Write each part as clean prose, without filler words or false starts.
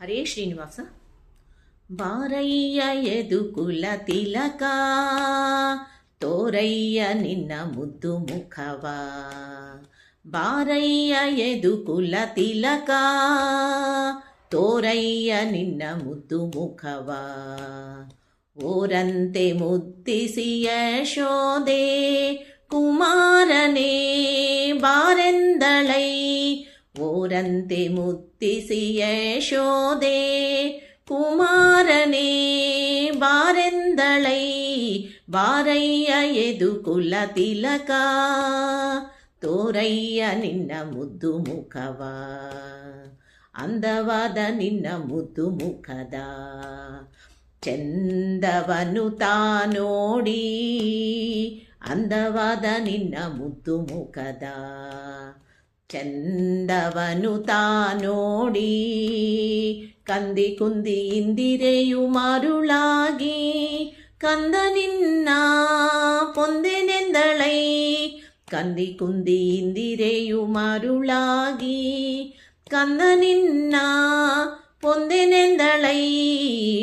ಹರೇ ಶ್ರೀನಿವಾಸ. ಬಾರಯ್ಯ ಯದುಕುಲ ತಿಲಕ, ತೋರಯ್ಯ ನಿನ್ನ ಮುದ್ದು ಮುಖವ. ಬಾರಯ್ಯ ಯದುಕುಲ ತಿಲಕ, ತೋರಯ್ಯ ನಿನ್ನ ಮುದ್ದು ಮುಖವ. ಓರಂತೆ ಮುದ್ದಿಸಿ ಯಶೋದೆ ಕುಮಾರನೇ ಬಾರೆಂದಳೈ. ಓರಂತೆ ಮುದ್ದಿಸಿ ಯಶೋದೆ ಕುಮಾರನೇ ಬಾರೆಂದಳೈ. ಬಾರಯ್ಯ ಯದುಕುಲ ತಿಲಕ, ತೋರಯ್ಯ ನಿನ್ನ ಮುದ್ದು ಮುಖವ. ಅಂದವಾದ ನಿನ್ನ ಮುದ್ದು ಮುಖದ ಚಂದವನು ತಾನೋಡಿ. ಅಂದವಾದ ನಿನ್ನ ಮುದ್ದು ಮುಖದ ಚಂದವನು ತಾನೋಡಿ. ಕಂದಿ ಕುಂದಿ ಇಂದಿರೆಯು ಮರುಳಾಗಿ, ಕಂದ ನಿನ್ನ ಪೊಂದೆನೆಂದಳೈ. ಕಂದಿ ಕುಂದಿ ಇಂದಿರೆಯು ಮರುಳಾಗಿ, ಕಂದ ನಿನ್ನ ಪೊಂದೆನೆಂದಳೈ.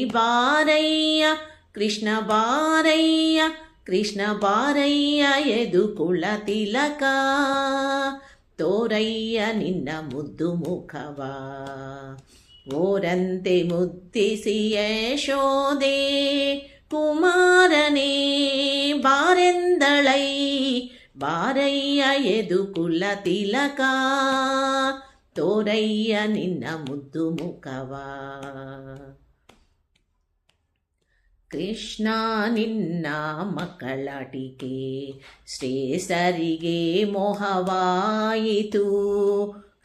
ಬಾರಯ್ಯ ಕೃಷ್ಣ ಬಾರಯ್ಯ, ಕೃಷ್ಣ ಬಾರಯ್ಯ ಯದುಕುಲ ತಿಲಕ, ತೋರಯ್ಯ ನಿನ್ನ ಮುದ್ದು ಮುಖವ. ಓರಂತೆ ಮುದ್ದಿಸಿ ಯಶೋದೆ ಕುಮಾರನೇ ಬಾರೆಂದಳೈ. ಬಾರಯ್ಯ ಯದುಕುಲ ತಿಲಕ, ತೋರಯ್ಯ ನಿನ್ನ ಮುದ್ದು ಮುಖವ. ಕೃಷ್ಣ ನಿನ್ನ ಮಕ್ಕಳಾಟಿಕೆ ಶ್ರೇಷ್ಠರಿಗೆ ಮೋಹವಾಯಿತು.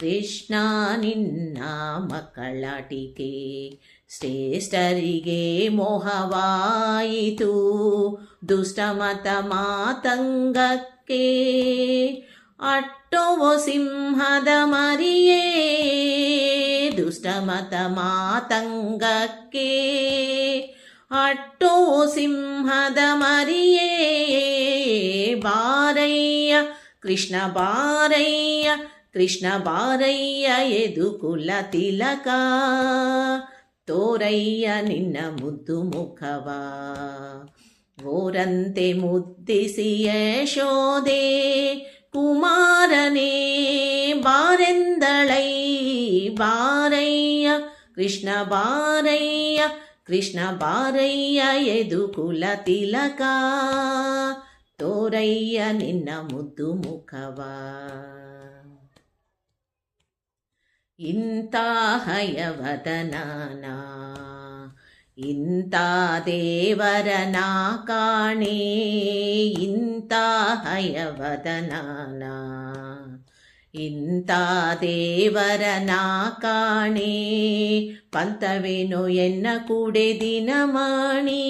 ಕೃಷ್ಣ ನಿನ್ನ ಮಕ್ಕಳಾಟಿಕೆ ಶ್ರೇಷ್ಠರಿಗೆ ಮೋಹವಾಯಿತು. ದುಷ್ಟಮತ ಮಾತಂಗಕ್ಕೆ ಅಟ್ಟೋವೋ ಸಿಂಹದ ಮರಿಯೇ. ದುಷ್ಟಮತ ಮಾತಂಗಕ್ಕೆ ಅಟ್ಟೋ ಸಿಂಹದ ಮರಿಯೇ. ಬಾರಯ್ಯ ಕೃಷ್ಣ ಬಾರಯ್ಯ, ಕೃಷ್ಣ ಬಾರಯ್ಯ ಯದುಕುಲ ತಿಲಕ, ತೋರಯ್ಯ ನಿನ್ನ ಮುದ್ದು ಮುಖವ. ಓರಂತೆ ಮುದ್ದಿಸಿ ಯಶೋದೆ ಕುಮಾರನೇ ಬಾರೆಂದಳೈ. ಬಾರಯ್ಯ ಕೃಷ್ಣ ಬಾರಯ್ಯ, ಕೃಷ್ಣ ಬಾರಯ್ಯ ಯದುಕುಲ ತಿಲಕ, ತೋರಯ್ಯ ನಿನ್ನ ಮುದ್ದು ಮುಖವ. ಇಂಥ ಹಯವದನಾನ ಇಂಥ ದೇವರನ ಕಾಣೆ. ಇಂಥ ಹಯವದನಾನ ಇಂಥ ದೇವರನ ಕಾಣೆ. ಪಂಥವೇನೋ ಎನ್ನ ಕೂಡೆ ದಿನಮಾಣಿ.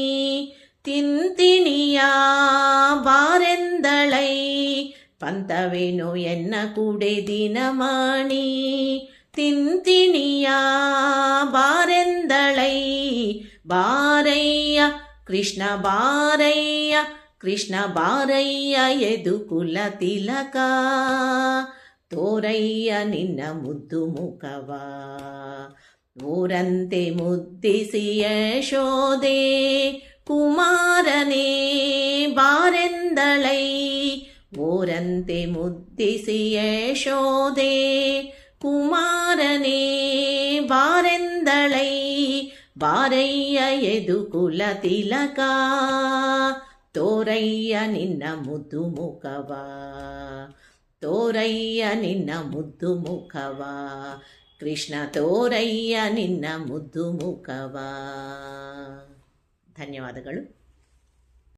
ತಿಂತಿಣಿಯ ಬಾರೆಂದಳೈ. ಪಂಥವೇನೋ ಎನ್ನ ಕೂಡೆ ದಿನಮಾಣಿ. ತಿಂತಿಣಿಯ ಬಾರೆಂದಳೈ. ಬಾರಯ್ಯ ಕೃಷ್ಣ ಬಾರಯ್ಯ, ಕೃಷ್ಣ ಬಾರಯ್ಯ ಯದುಕುಲ ತಿಲಕ, ತೋರಯ್ಯ ನಿನ್ನ ಮುದ್ದು ಮುಖವ. ಓರಂತೆ ಮುದ್ದಿಸಿ ಯಶೋದೆ ಕುಮಾರನೇ ಬಾರೆಂದಳೈ. ಓರಂತೆ ಮುದ್ದಿಸಿ ಯಶೋದೆ ಕುಮಾರನೇ ಬಾರೆಂದಳೈ. ಬಾರಯ್ಯ ಯದುಕುಲ ತಿಲಕ, ತೋರಯ್ಯ ನಿನ್ನ ಮುದ್ದು ಮುಖವ. ತೋರಯ್ಯ ನಿನ್ನ ಮುದ್ದು ಮುಖವ. ಕೃಷ್ಣ ತೋರಯ್ಯ ನಿನ್ನ ಮುದ್ದು ಮುಖವ. ಧನ್ಯವಾದಗಳು.